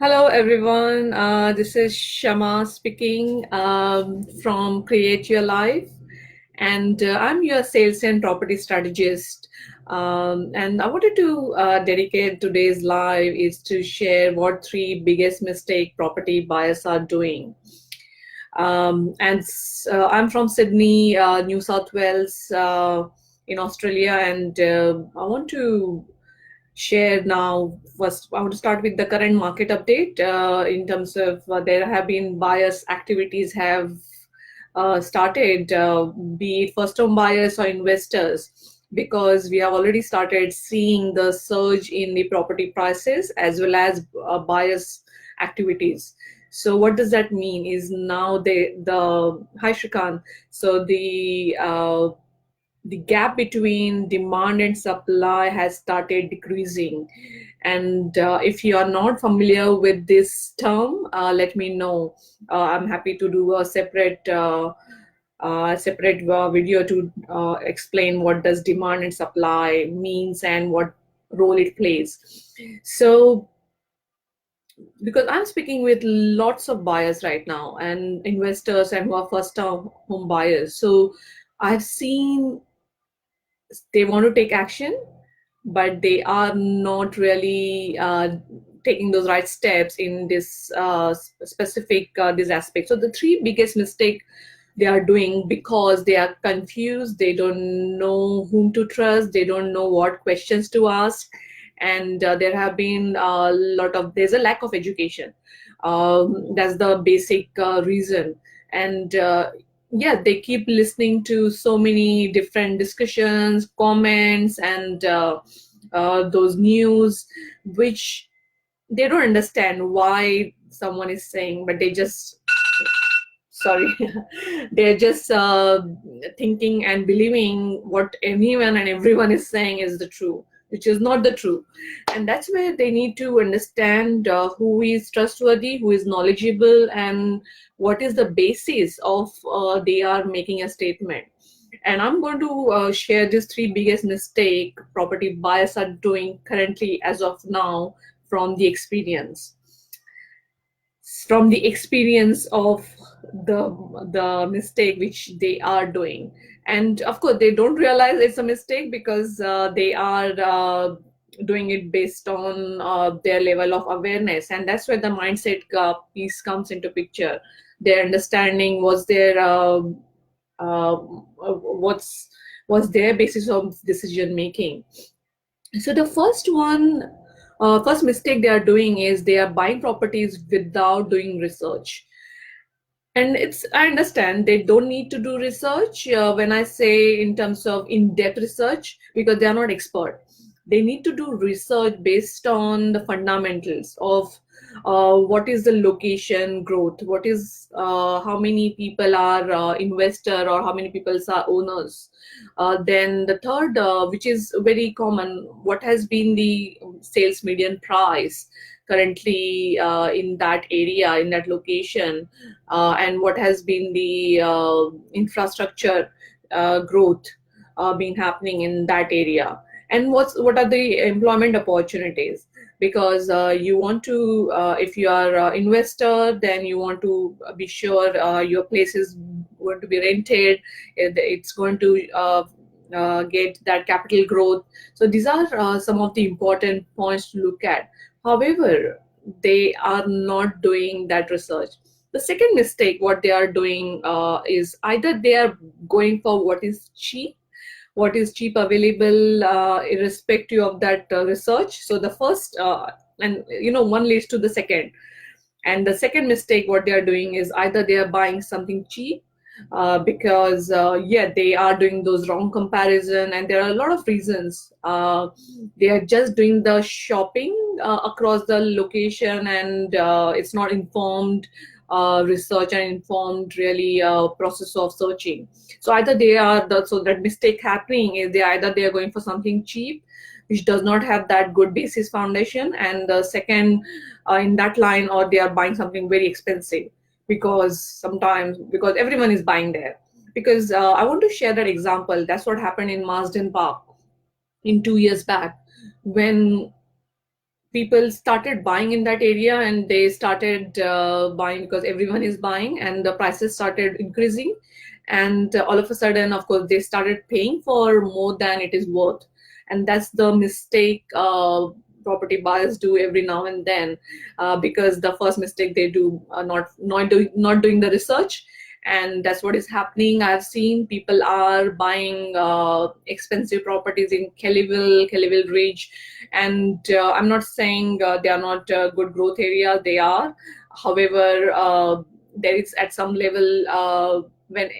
Hello, everyone. This is Shama speaking from Create Your Life, and I'm your sales and property strategist. And I wanted to dedicate today's live is to share what three biggest mistake property buyers are doing. I'm from Sydney, New South Wales, in Australia, and I want to share now. First, I want to start with the current market update in terms of there have been buyers activities have started, be it first home buyers or investors, because we have already started seeing the surge in the property prices as well as buyers activities. So what does that mean is now the hi Shrikant. So the gap between demand and supply has started decreasing. And if you are not familiar with this term, let me know. I'm happy to do a separate video to explain what does demand and supply means and what role it plays. So because I'm speaking with lots of buyers right now and investors and who are first home buyers, so I've seen they want to take action, but they are not really taking those right steps in this specific this aspect. So the three biggest mistake they are doing because they are confused, they don't know whom to trust, they don't know what questions to ask, and there have been a lot of there's a lack of education. That's the basic reason. And yeah, they keep listening to so many different discussions, comments, and those news, which they don't understand why someone is saying, but they just sorry they're just thinking and believing what anyone and everyone is saying is the true, which is not the true. And that's where they need to understand who is trustworthy, who is knowledgeable, and what is the basis of they are making a statement. And I'm going to share these three biggest mistake property buyers are doing currently as of now from the experience, of the mistake which they are doing. And of course they don't realize it's a mistake because they are doing it based on their level of awareness, and that's where the mindset piece comes into picture. Their understanding was their what's their basis of decision making. So the first mistake they are doing is they are buying properties without doing research. And it's, I understand they don't need to do research when I say in terms of in-depth research, because they are not expert. They need to do research based on the fundamentals of what is the location growth, what is how many people are investor or how many people are owners. Then the third, which is very common, what has been the sales median price currently in that area, in that location, and what has been the infrastructure growth been happening in that area, and what are the employment opportunities. Because you want to if you are investor, then you want to be sure your place is going to be rented, it's going to get that capital growth. So these are some of the important points to look at. However, they are not doing that research. The second mistake, what they are doing is either they are going for what is cheap available, irrespective of that research. So the first, and one leads to the second. And the second mistake, what they are doing is either they are buying something cheap because yeah, they are doing those wrong comparison, and there are a lot of reasons. They are just doing the shopping across the location, and it's not informed research and informed really process of searching. So either they are so that mistake happening is they are going for something cheap which does not have that good basis foundation, and the second in that line, or they are buying something very expensive because everyone is buying there. Because I want to share that example. That's what happened in Marsden Park in 2 years back, when people started buying in that area, and they started buying because everyone is buying, and the prices started increasing. And all of a sudden, of course, they started paying for more than it is worth. And that's the mistake property buyers do every now and then, because the first mistake they do are not doing the research. And that's what is happening. I've seen people are buying expensive properties in Kellyville Ridge, and I'm not saying they are not good growth areas. They are. However, there is at some level when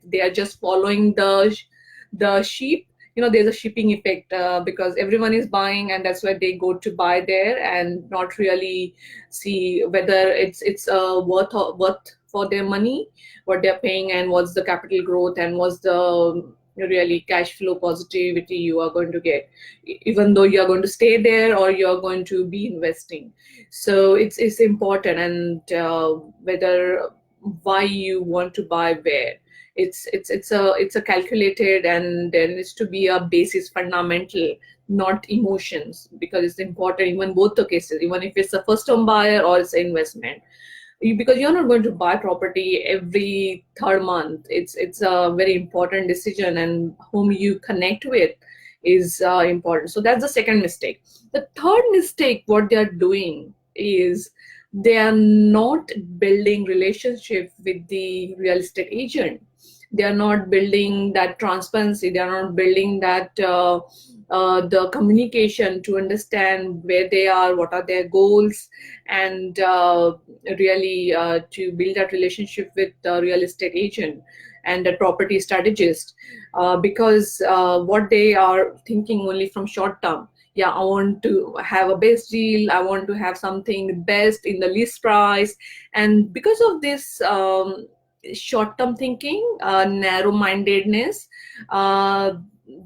they are just following the sheep. There's a shipping effect, because everyone is buying, and that's why they go to buy there and not really see whether it's worth for their money, what they're paying, and what's the capital growth, and what's the really cash flow positivity you are going to get, even though you're going to stay there or you're going to be investing. So it's important. And whether why you want to buy where, it's a calculated, and there needs to be a basis, fundamental, not emotions, because it's important even both the cases, even if it's a first home buyer or it's an investment. Because you're not going to buy property every third month. It's a very important decision, and whom you connect with is important. So that's the second mistake. The third mistake, what they are doing is they are not building relationship with the real estate agent. They are not building that transparency. They are not building that the communication to understand where they are, what are their goals, and really to build that relationship with the real estate agent and the property strategist, because what they are thinking only from short term. Yeah, I want to have a best deal, I want to have something best in the least price. And because of this short term thinking, narrow mindedness, uh,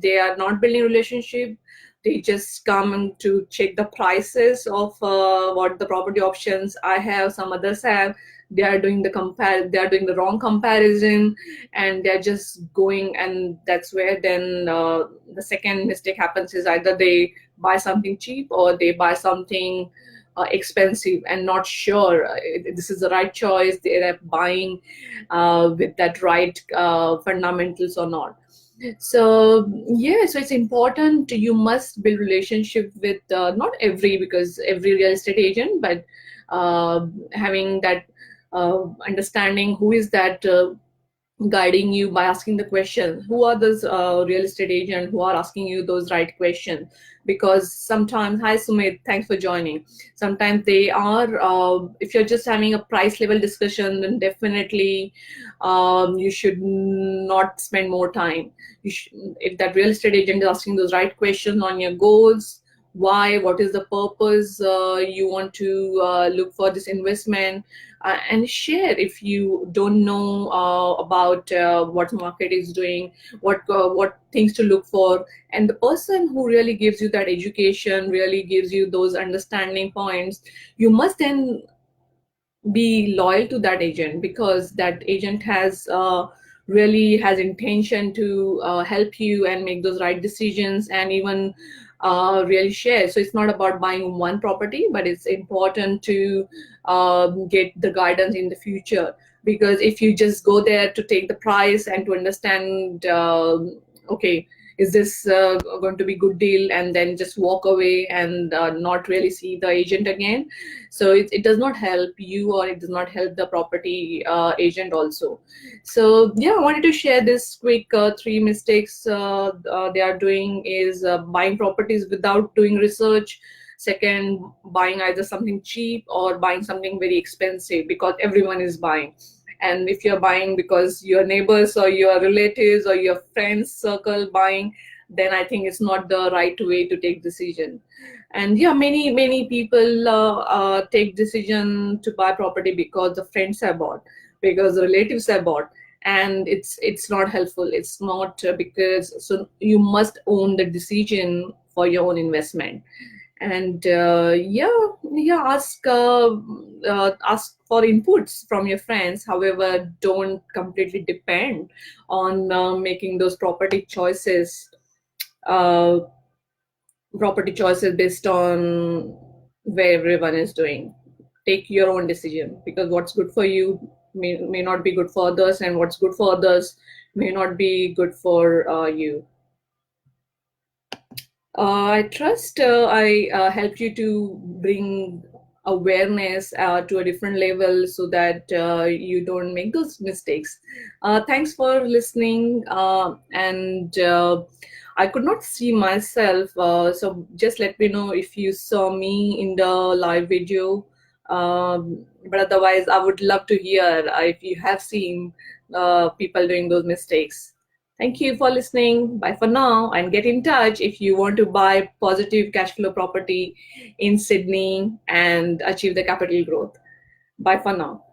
they are not building relationship. They just come to check the prices of what the property options I have, some others have. They are doing the wrong comparison, and they're just going. And that's where then the second mistake happens, is either they buy something cheap or they buy something expensive and not sure this is the right choice, they're buying with that right fundamentals or not. So yeah, so it's important. You must build relationship with not every, because every real estate agent, but having that understanding who is that guiding you, by asking the question, who are those real estate agent who are asking you those right questions. Because sometimes, hi Sumit, thanks for joining. Sometimes they are if you're just having a price level discussion, then definitely you should not spend more time. If that real estate agent is asking those right questions on your goals, why, what is the purpose you want to look for this investment, and share. If you don't know about what market is doing, what things to look for, and the person who really gives you that education, really gives you those understanding points, you must then be loyal to that agent, because that agent has really has intention to help you and make those right decisions, and even really share. So it's not about buying one property, but it's important to get the guidance in the future. Because if you just go there to take the price and to understand, okay, is this going to be good deal, and then just walk away and not really see the agent again, so it does not help you, or it does not help the property agent also. So yeah, I wanted to share this quick three mistakes they are doing is buying properties without doing research. Second, buying either something cheap or buying something very expensive because everyone is buying. And if you're buying because your neighbors or your relatives or your friends circle buying, then I think it's not the right way to take decision. And yeah, many people take decision to buy property because the friends have bought, because the relatives have bought, and it's not helpful. It's not because, so you must own the decision for your own investment. And yeah, ask for inputs from your friends. However, don't completely depend on making those uh, property choices based on where everyone is doing. Take your own decision, because what's good for you may not be good for others, and what's good for others may not be good for you. I trust I helped you to bring awareness to a different level so that you don't make those mistakes. Thanks for listening. And I could not see myself, so just let me know if you saw me in the live video. But otherwise, I would love to hear if you have seen people doing those mistakes. Thank you for listening. Bye for now, and get in touch if you want to buy positive cash flow property in Sydney and achieve the capital growth. Bye for now.